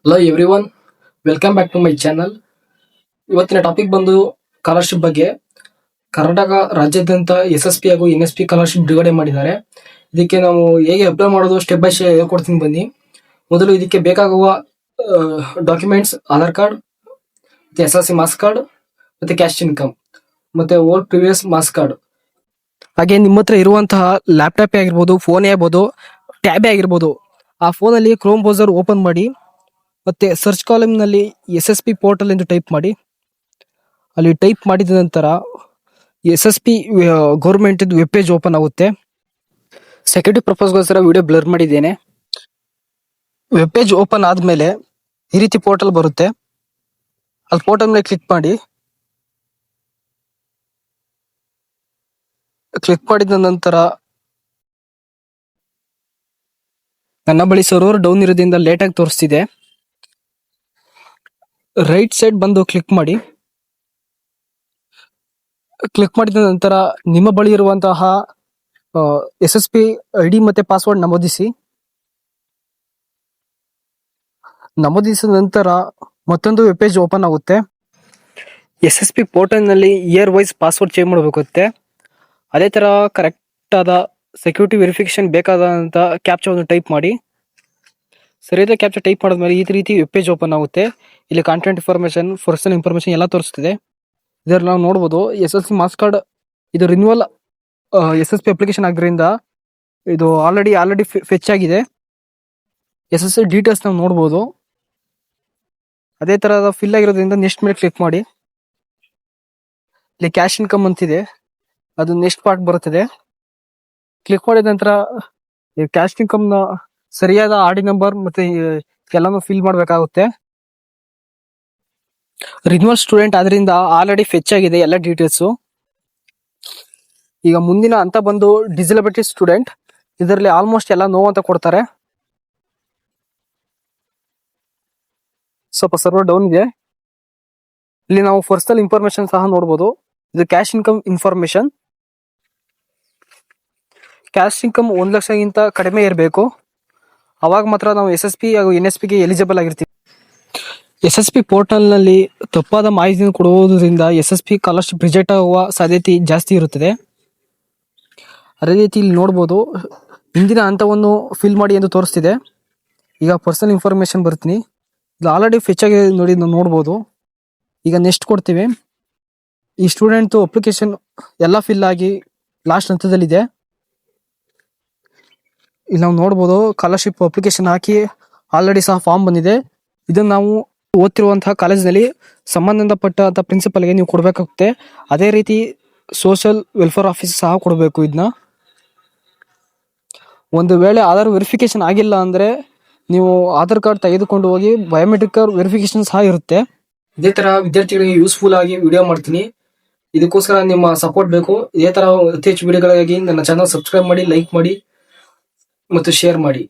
Hello everyone, welcome back to my channel. ಇವತ್ತಿನ topic ಬಂದು scholarship ಬಗ್ಗೆ. ಕರ್ನಾಟಕ ರಾಜ್ಯಾದ್ಯಂತ SSP ಹಾಗೂ NSP ಸ್ಕಾಲರ್ಶಿಪ್ ಬಿಡುಗಡೆ ಮಾಡಿದ್ದಾರೆ. ಇದಕ್ಕೆ ನಾವು ಹೇಗೆ ಅಪ್ಲೈ ಮಾಡೋದು ಸ್ಟೆಪ್ ಬೈ ಸ್ಟೆಪ್ ಹೇಳ್ಕೊಡ್ತೀನಿ ಬನ್ನಿ. ಮೊದಲು ಇದಕ್ಕೆ ಬೇಕಾಗುವ ಡಾಕ್ಯುಮೆಂಟ್ಸ್ ಆಧಾರ್ ಕಾರ್ಡ್, ಮತ್ತೆ SSC ಮಾರ್ಕ್ಸ್ ಕಾರ್ಡ್, ಮತ್ತೆ ಕ್ಯಾಶ್ ಇನ್ಕಮ್, ಮತ್ತೆ ಓಲ್ಡ್ ಪ್ರಿವಿಯಸ್ ಮಾರ್ಕ್ಸ್ ಕಾರ್ಡ್. ಹಾಗೆ ನಿಮ್ಮ ಹತ್ರ ಇರುವಂತಹ ಲ್ಯಾಪ್ಟಾಪ್ ಆಗಿರ್ಬೋದು, ಫೋನೇ ಆಗ್ಬೋದು, ಟ್ಯಾಬೇ ಆಗಿರ್ಬೋದು, ಆ ಫೋನಲ್ಲಿ ಕ್ರೋಮ್ ಬ್ರೌಸರ್ ಓಪನ್ ಮಾಡಿ ಮತ್ತೆ ಸರ್ಚ್ ಕಾಲಮ್ನಲ್ಲಿ SSP ಪೋರ್ಟಲ್ ಎಂದು ಟೈಪ್ ಮಾಡಿ. ಅಲ್ಲಿ ಟೈಪ್ ಮಾಡಿದ ನಂತರ SSP government web page open ಆಗುತ್ತೆ. ಸೆಕ್ಯೂರಿಟಿ ಪರ್ಪಸ್ಗೋಸ್ಕರ ವಿಡಿಯೋ ಬ್ಲರ್ ಮಾಡಿದ್ದೇನೆ. ವೆಬ್ ಪೇಜ್ ಓಪನ್ ಆದ್ಮೇಲೆ ಈ ರೀತಿ ಪೋರ್ಟಲ್ ಬರುತ್ತೆ. ಅಲ್ಲಿ ಪೋರ್ಟಲ್ ಮೇಲೆ ಕ್ಲಿಕ್ ಮಾಡಿ. ಕ್ಲಿಕ್ ಮಾಡಿದ ನಂತರ ನನ್ನ ಬಳಿ ಸರ್ವರ್ ಡೌನ್ ಇರೋದ್ರಿಂದ ಲೇಟ್ ಆಗಿ ತೋರಿಸ್ತಿದೆ. ರೈಟ್ ಸೈಡ್ ಬಂದು ಕ್ಲಿಕ್ ಮಾಡಿ. ಕ್ಲಿಕ್ ಮಾಡಿದ ನಂತರ ನಿಮ್ಮ ಬಳಿ ಇರುವಂತಹ SSP ID ಮತ್ತೆ ಪಾಸ್ವರ್ಡ್ ನಮೂದಿಸಿ. ನಮೂದಿಸಿದ ನಂತರ ಮತ್ತೊಂದು ವೆಬ್ ಪೇಜ್ ಓಪನ್ ಆಗುತ್ತೆ. SSP ಪೋರ್ಟಲ್ ನಲ್ಲಿ ಇಯರ್ ವೈಸ್ ಪಾಸ್ವರ್ಡ್ ಚೇಂಜ್ ಮಾಡಬೇಕಾಗುತ್ತೆ. ಅದೇ ತರ ಕರೆಕ್ಟ್ ಆದ ಸೆಕ್ಯೂರಿಟಿ ವೆರಿಫಿಕೇಶನ್ ಬೇಕಾದಂತ ಕ್ಯಾಪ್ಚಾವನ್ನು ಟೈಪ್ ಮಾಡಿ. ಸರಿಯಾದ ಕ್ಯಾಪ್ಚಾ ಟೈಪ್ ಮಾಡಿದ್ಮೇಲೆ ಈ ರೀತಿ ವೆಬ್ ಪೇಜ್ ಓಪನ್ ಆಗುತ್ತೆ. ಇಲ್ಲಿ ಕಾಂಟ್ಯಾಕ್ಟ್ ಇನ್ಫಾರ್ಮೇಶನ್, ಪರ್ಸನಲ್ ಇನ್ಫಾರ್ಮೇಶನ್ ಎಲ್ಲ ತೋರಿಸ್ತಿದೆ. ಇದರಲ್ಲಿ ನಾವು ನೋಡಬಹುದು SSC ಮಾರ್ಕ್ಸ್ ಕಾರ್ಡ್ ಇದು ರಿನ್ಯೂವಲ್ SSP ಅಪ್ಲಿಕೇಶನ್ ಆಗಿದ್ದರಿಂದ ಇದು ಆಲ್ರೆಡಿ ಫೆಚ್ ಆಗಿದೆ. SSC ಡೀಟೇಲ್ಸ್ ನಾವು ನೋಡಬಹುದು. ಅದೇ ತರಹದ ಫಿಲ್ ಆಗಿರೋದ್ರಿಂದ ನೆಕ್ಸ್ಟ್ ಮೇಲೆ ಕ್ಲಿಕ್ ಮಾಡಿ. ಇಲ್ಲಿ ಕ್ಯಾಶ್ ಇನ್ಕಮ್ ಅಂತಿದೆ, ಅದು ನೆಕ್ಸ್ಟ್ ಪಾರ್ಟ್ ಬರುತ್ತದೆ. ಕ್ಲಿಕ್ ಮಾಡಿದ ನಂತರ ಕ್ಯಾಶ್ ಇನ್ಕಮ್ ನ ಸರಿಯಾದ RD ನಂಬರ್ ಮತ್ತೆ ಎಲ್ಲಾನು ಫಿಲ್ ಮಾಡಬೇಕಾಗುತ್ತೆ. ರಿನ್ಯೂವಲ್ ಸ್ಟೂಡೆಂಟ್ ಆದ್ರಿಂದ ಆಲ್ರೆಡಿ ಫೆಚ್ ಆಗಿದೆ ಎಲ್ಲ ಡೀಟೇಲ್ಸ್. ಈಗ ಮುಂದಿನ ಅಂತ ಬಂದು ಡಿಸಬಿಲಿಟಿ ಸ್ಟೂಡೆಂಟ್. ಇದರಲ್ಲಿ ಆಲ್ಮೋಸ್ಟ್ ಎಲ್ಲ ನೋ ಅಂತ ಕೊಡ್ತಾರೆ. ಸ್ವಲ್ಪ ಸರ್ವರ್ ಡೌನ್ ಇದೆ. ಇಲ್ಲಿ ನಾವು ಪರ್ಸನಲ್ ಇನ್ಫಾರ್ಮೇಶನ್ ಸಹ ನೋಡಬಹುದು. ಇದು cash income information. Cash income 1 ಲಕ್ಷಕ್ಕಿಂತ ಕಡಿಮೆ ಇರಬೇಕು. ಅವಾಗ ಮಾತ್ರ ನಾವು SSP ಹಾಗೂ NSP ಗೆ ಎಲಿಜಿಬಲ್ ಆಗಿರ್ತೀವಿ. SSP ಪೋರ್ಟಲ್ ನಲ್ಲಿ ತಪ್ಪಾದ ಮಾಹಿತಿಯನ್ನು ಕೊಡುವುದರಿಂದ SSP ಸ್ಕಾಲರ್ಶಿಪ್ ರಿಜೆಕ್ಟ್ ಆಗುವ ಸಾಧ್ಯತೆ ಜಾಸ್ತಿ ಇರುತ್ತದೆ. ಅದೇ ರೀತಿ ಇಲ್ಲಿ ನೋಡಬಹುದು ಹಿಂದಿನ ಹಂತವನ್ನು ಫಿಲ್ ಮಾಡಿ ಎಂದು ತೋರಿಸ್ತಿದೆ. ಈಗ ಪರ್ಸನಲ್ ಇನ್ಫಾರ್ಮೇಶನ್ ಬರ್ತೀನಿ. ಇದು ಆಲ್ರೆಡಿ ಫೆಚ್ ಆಗಿ ನೋಡಿ ನಾವು ನೋಡಬಹುದು. ಈಗ ನೆಕ್ಸ್ಟ್ ಕೊಡ್ತೀವಿ. ಈ ಸ್ಟೂಡೆಂಟ್ ಅಪ್ಲಿಕೇಶನ್ ಎಲ್ಲ ಫಿಲ್ ಆಗಿ ಲಾಸ್ಟ್ ಹಂತದಲ್ಲಿದೆ. ಇಲ್ಲಿ ನಾವು ನೋಡಬಹುದು ಸ್ಕಾಲರ್ಶಿಪ್ ಅಪ್ಲಿಕೇಶನ್ ಹಾಕಿ ಆಲ್ರೆಡಿ ಸಹ ಫಾರ್ಮ್ ಬಂದಿದೆ. ಇದನ್ನು ನಾವು ಓದ್ತಿರುವಂತಹ ಕಾಲೇಜಿನಲ್ಲಿ ಸಂಬಂಧಪಟ್ಟ ಪ್ರಿನ್ಸಿಪಲ್ಗೆ ನೀವು ಕೊಡಬೇಕಾಗುತ್ತೆ. ಅದೇ ರೀತಿ ಸೋಷಿಯಲ್ ವೆಲ್ಫೇರ್ ಆಫೀಸ್ ಸಹ ಕೊಡಬೇಕು. ಇದನ್ನ ಒಂದು ವೇಳೆ ಆಧಾರ್ ವೆರಿಫಿಕೇಶನ್ ಆಗಿಲ್ಲ ಅಂದ್ರೆ ನೀವು ಆಧಾರ್ ಕಾರ್ಡ್ ತೆಗೆದುಕೊಂಡು ಹೋಗಿ ಬಯೋಮೆಟ್ರಿಕ್ ವೆರಿಫಿಕೇಶನ್ ಸಹ ಇರುತ್ತೆ. ಇದೇ ತರ ವಿದ್ಯಾರ್ಥಿಗಳಿಗೆ ಯೂಸ್ಫುಲ್ ಆಗಿ ವಿಡಿಯೋ ಮಾಡ್ತೀನಿ. ಇದಕ್ಕೋಸ್ಕರ ನಿಮ್ಮ ಸಪೋರ್ಟ್ ಬೇಕು. ಇದೇ ತರ ಅತಿ ಹೆಚ್ಚು ವಿಡಿಯೋಗಳಿಗಾಗಿ ನನ್ನ ಚಾನಲ್ ಸಬ್ಸ್ಕ್ರೈಬ್ ಮಾಡಿ, ಲೈಕ್ ಮಾಡಿ ಮತ್ತು ಶೇರ್ ಮಾಡಿ.